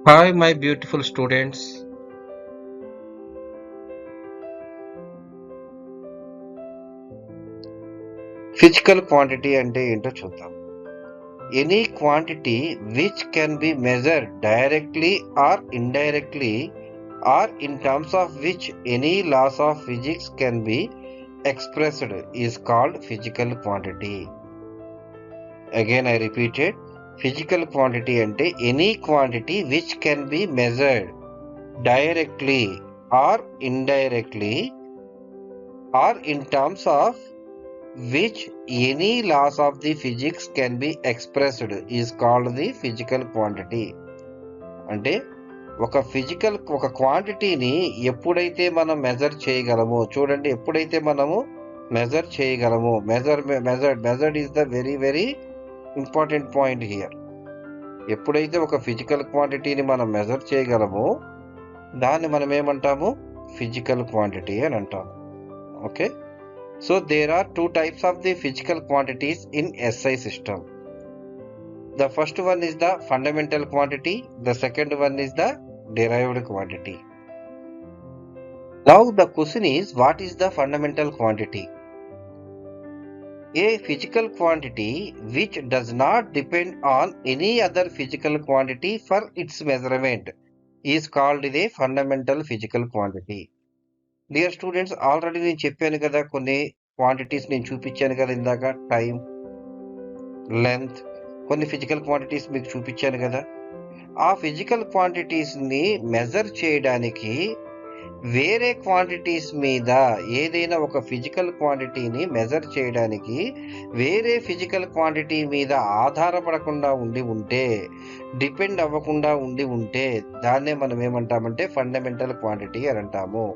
Hi, my beautiful students. Physical quantity అంటే ఏంటో చూద్దాం. Any quantity which can be measured directly or indirectly, or in terms of which any laws of physics can be expressed, is called physical quantity. Again, I repeated. Physical quantity అంటే any quantity which can be measured directly or indirectly, or in terms of which any laws of the physics can be expressed is called the physical quantity. అంటే ఒక క్వాంటిటీని ఎప్పుడైతే మనం measure చేయగలమో, చూడండి, ఎప్పుడైతే మనము మెజర్ చేయగలమో, measured is the very very important point here. ఎప్పుడైతే ఒక ఫిజికల్ క్వాంటిటీని మనం మెజర్ చేయగలమో దాన్ని మనం ఏమంటాము? ఫిజికల్ క్వాంటిటీ అని అంటాము. Okay, so there are two types of the physical quantities in SI system. The first one is the fundamental quantity, the second one is the derived quantity. Now the question is, what is the fundamental quantity? A physical quantity which does not depend on any other physical quantity for its measurement is called a fundamental physical quantity. Dear students, already నేను చెప్పాను కదా, కొన్ని quantities నేను చూపించాను కదా ఇందాక. Time, length, కొన్ని physical quantities మీకు చూపించాను కదా. ఆ ఫిజికల్ క్వాంటిటీస్ని మెజర్ చేయడానికి వేరే క్వాంటిటీస్ మీద, ఏదైనా ఒక ఫిజికల్ క్వాంటిటీని మెజర్ చేయడానికి వేరే ఫిజికల్ క్వాంటిటీ మీద ఆధారపడకుండా ఉంటే, డిపెండ్ అవ్వకుండా ఉంటే దాన్నే మనం ఏమంటామంటే ఫండమెంటల్ క్వాంటిటీ అని అంటాము.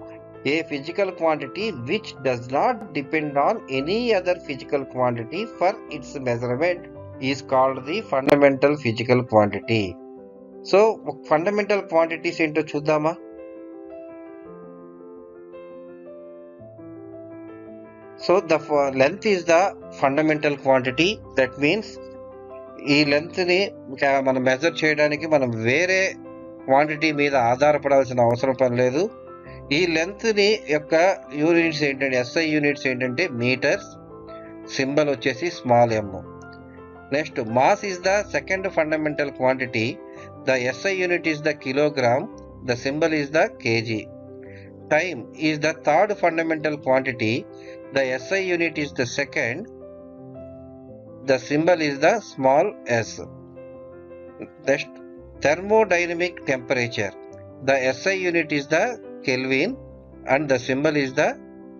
A physical quantity which does not depend on any other physical quantity for its measurement is called the fundamental physical quantity. So, fundamental quantities ఏంటో చూద్దామా? So, the length is the fundamental quantity. That means ఈ లెంత్ని మనం measure చేయడానికి మనం వేరే quantity మీద ఆధారపడాల్సిన అవసరం పని లేదు. ఈ లెంత్ని యొక్క యూనిట్స్ ఏంటంటే, SI యూనిట్స్ ఏంటంటే మీటర్స్, సింబల్ వచ్చేసి small m. Next, mass is the second fundamental quantity. The SI unit is the kilogram, the symbol is the kg. Time is the third fundamental quantity. The SI unit is the second, the symbol is the small s. Next, thermodynamic temperature. The SI unit is the Kelvin and the symbol is the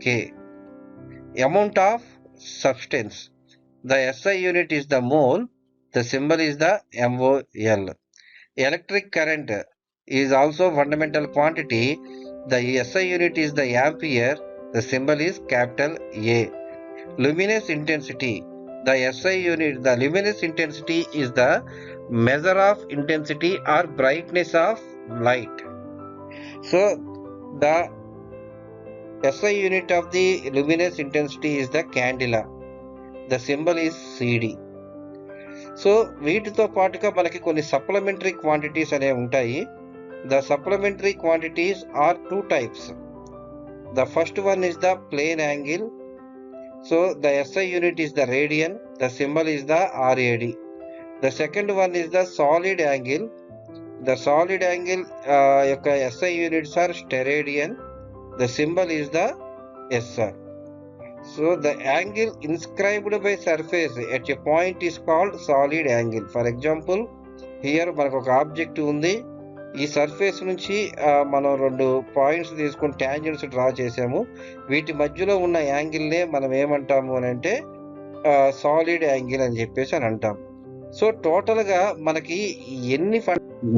K. Amount of substance. The SI unit is the mole. The symbol is the MOL. Electric current is also fundamental quantity. The SI unit is the ampere. The symbol is capital A. Luminous intensity. The SI unit, the luminous intensity is the measure of intensity or brightness of light. So, the SI unit of the luminous intensity is the candela. The symbol is CD. So వీటితో పాటుగా మనకి కొన్ని supplementary quantities అనేవి ఉంటాయి. The supplementary quantities are two types. The first one is the plane angle. So the SI unit is the radian. The symbol is the RAD. The second one is the solid angle. The solid angle యొక్క SI units are steradian. The symbol is the SR. So the angle inscribed by surface at a point is called solid angle. For example, here మనకు ఒక object ఉంది. ఈ surface నుంచి మనం రెండు points తీసుకుని tangents draw చేసాము. వీటి మధ్యలో ఉన్న యాంగిల్నే మనం ఏమంటాము అని అంటే సాలిడ్ యాంగిల్ అని చెప్పేసి అని అంటాం. సో టోటల్గా మనకి ఎన్ని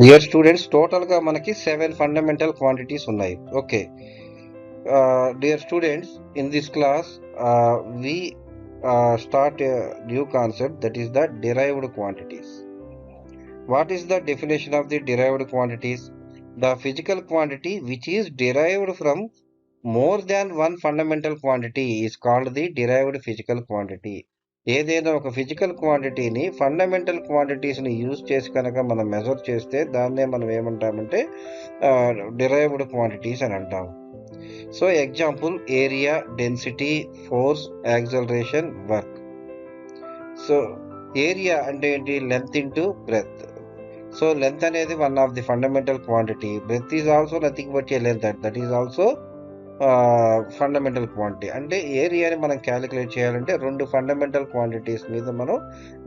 డియర్ స్టూడెంట్స్, టోటల్గా మనకి 7 ఫండమెంటల్ క్వాంటిటీస్ ఉన్నాయి. Okay, dear students, in this class we start a new concept, that is the derived quantities. What is the definition of the derived quantities? The physical quantity which is derived from more than one fundamental quantity is called the derived physical quantity. ఏదైనా ఒక physical క్వాంటిటీని fundamental క్వాంటిటీస్ని use చేసి కనుక మనం measure చేస్తే దాన్నే మనం ఏమంటామంటే డిరైవ్డ్ క్వాంటిటీస్ అని అంటాం. So example area, density, force, acceleration, work. So area అంటే ఏంటి? Length into breadth. So length అనేది one of the fundamental quantity. Breadth is also nothing but a length, that is also fundamental quantity. అంటే ఏరియాని మనం calculate చేయాలంటే రెండు fundamental quantities మీద మనం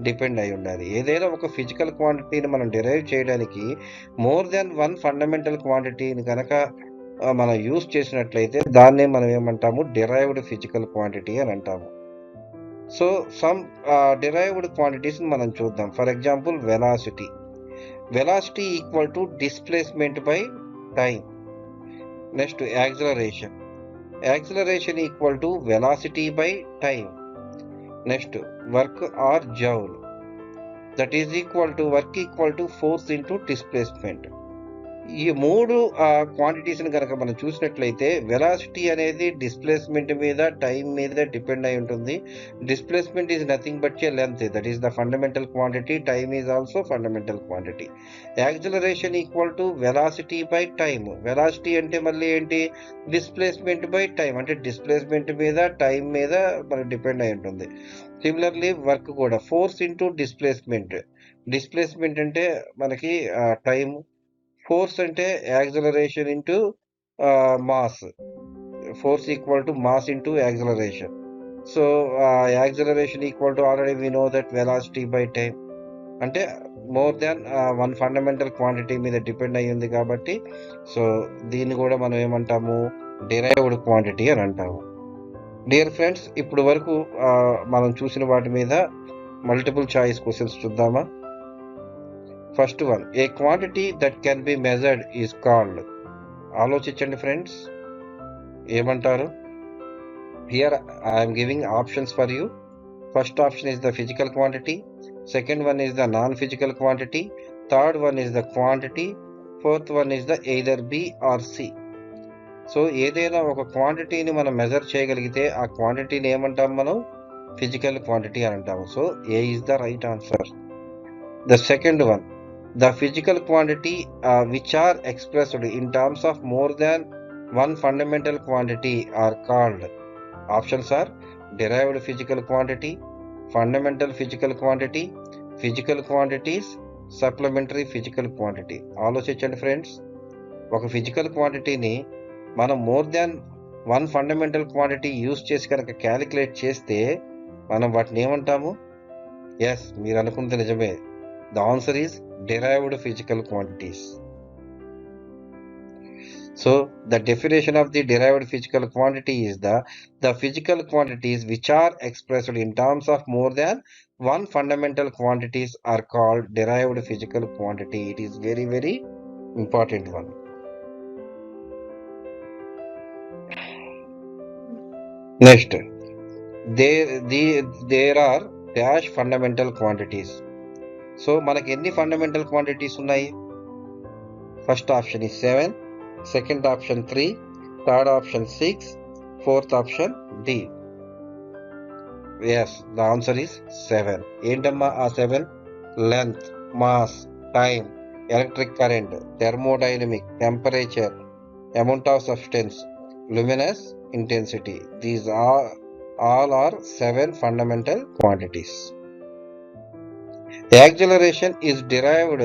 డిపెండ్ అయి ఉండాలి. ఏదైనా ఒక ఫిజికల్ క్వాంటిటీని మనం డిరైవ్ చేయడానికి మోర్ దాన్ వన్ ఫండమెంటల్ క్వాంటిటీని కనుక మనం యూజ్ చేసినట్లయితే దాన్నే మనం ఏమంటాము? డిరైవ్డ్ ఫిజికల్ క్వాంటిటీ అని అంటాము. సో సమ్ డిరైవ్డ్ క్వాంటిటీస్ని మనం చూద్దాం. For example velocity. Velocity equal to displacement by time. Next acceleration. Acceleration equal to velocity by time. Next work or joule, that is equal to work equal to force into displacement. ఈ మూడు క్వాంటిటీస్ని కనుక మనం చూసినట్లయితే velocity అనేది displacement మీద, time మీద depend అయి ఉంటుంది. Displacement is nothing but a length, that is the fundamental quantity. Time is also fundamental quantity. Acceleration equal to velocity by time. Velocity అంటే మళ్ళీ ఏంటి? డిస్ప్లేస్మెంట్ బై టైం, అంటే డిస్ప్లేస్మెంట్ మీద, టైం మీద మనకి డిపెండ్ అయి ఉంటుంది. సిమిలర్లీ వర్క్ కూడా ఫోర్స్ ఇంటూ డిస్ప్లేస్మెంట్. డిస్ప్లేస్మెంట్ అంటే మనకి టైం, ఫోర్స్ అంటే acceleration into mass. Force equal to mass into acceleration. So acceleration equal to already we know that velocity by time. అంటే more than one fundamental quantity మీద depend అయ్యి ఉంది కాబట్టి so దీన్ని కూడా మనం ఏమంటాము? డిరైవ్డ్ క్వాంటిటీ అని అంటాము. డియర్ ఫ్రెండ్స్, ఇప్పుడు వరకు మనం చూసిన వాటి మీద మల్టిపుల్ చాయిస్ క్వశ్చన్స్ చూద్దామా? First one, a quantity that can be measured is called. ఆలోచించండి ఫ్రెండ్స్, ఏమంటారు? Here I'm giving options for you. First option is the physical quantity, second one is the non physical quantity, third one is the quantity, fourth one is the either B or C. So ఏదైనా ఒక క్వాంటిటీని మనం measure చేయగలిగితే ఆ క్వాంటిటీని ఏమంటాం మనం? Physical quantity అని అంటాము. So A is the right answer. The second one, the physical quantity which are expressed in terms of more than one fundamental quantity are called. Options are derived physical quantity, fundamental physical quantity, physical quantities, supplementary physical quantity. ఆలోచించండి friends, ఒక physical క్వాంటిటీని మనం more than one fundamental quantity use చేసి కనుక calculate చేస్తే మనం వాటిని ఏమంటాము? ఎస్, మీరు అనుకున్నది నిజమే. The answer is derived physical quantities. So the definition of the derived physical quantity is the physical quantities which are expressed in terms of more than one fundamental quantities are called derived physical quantity. It is very, very important one. Next, there are dash fundamental quantities. So మనకి ఎన్ని fundamental quantities ఉన్నాయి? First option ఈ 7, second option 3, third option 6, fourth option D. Yes, the answer is 7. ఏంటమ్మా ఆ 7? Length, mass, time, electric current, thermodynamic, temperature, amount of substance, luminous intensity. These all are 7 fundamental quantities. The acceleration is derived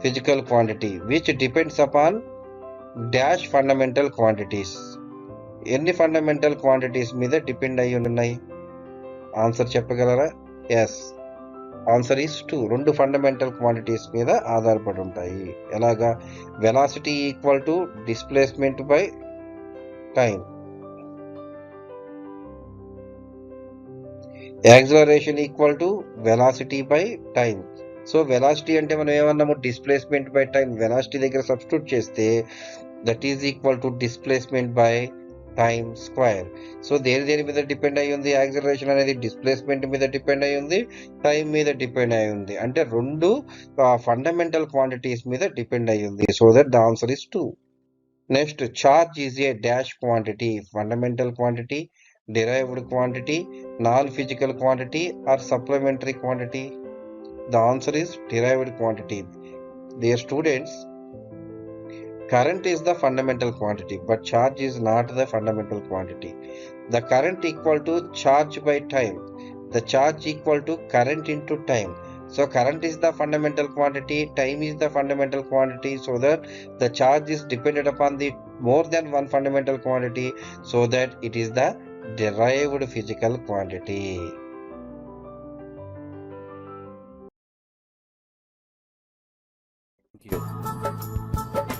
physical quantity which depends upon dash fundamental quantities. ఎన్ని fundamental quantities మీద depend అయ్యి ఉన్నాయి? Answer చెప్పగలరా? Yes, answer is 2. 2 fundamental quantities మీద ఆధారపడి ఉంటాయి. ఎలాగా? Velocity equal to displacement by time, acceleration equal to velocity by time. So velocity అంటే మనం ఏమన్నాము? Displacement by time. వెలాసిటీ దగ్గర సబ్స్టిట్యూట్ చేస్తే that is equal to displacement by time square. So దేని మీద డిపెండ్ అయి ఉంది? యాక్సలరేషన్ అనేది డిస్ప్లేస్మెంట్ మీద డిపెండ్ అయి ఉంది, టైం మీద డిపెండ్ అయి ఉంది. అంటే 2 ఫండమెంటల్ క్వాంటిటీస్ మీద డిపెండ్ అయి ఉంది. So that the answer is 2. Next, charge is a dash quantity, fundamental quantity, derived quantity, non-physical quantity, or supplementary quantity? The answer is derived quantity. Dear students, current is the fundamental quantity, but charge is not the fundamental quantity. The current equal to charge by time. The charge equal to current into time. So current is the fundamental quantity, time is the fundamental quantity, so that the charge is dependent upon the more than one fundamental quantity, so that it is the derived physical quantity. Thank you.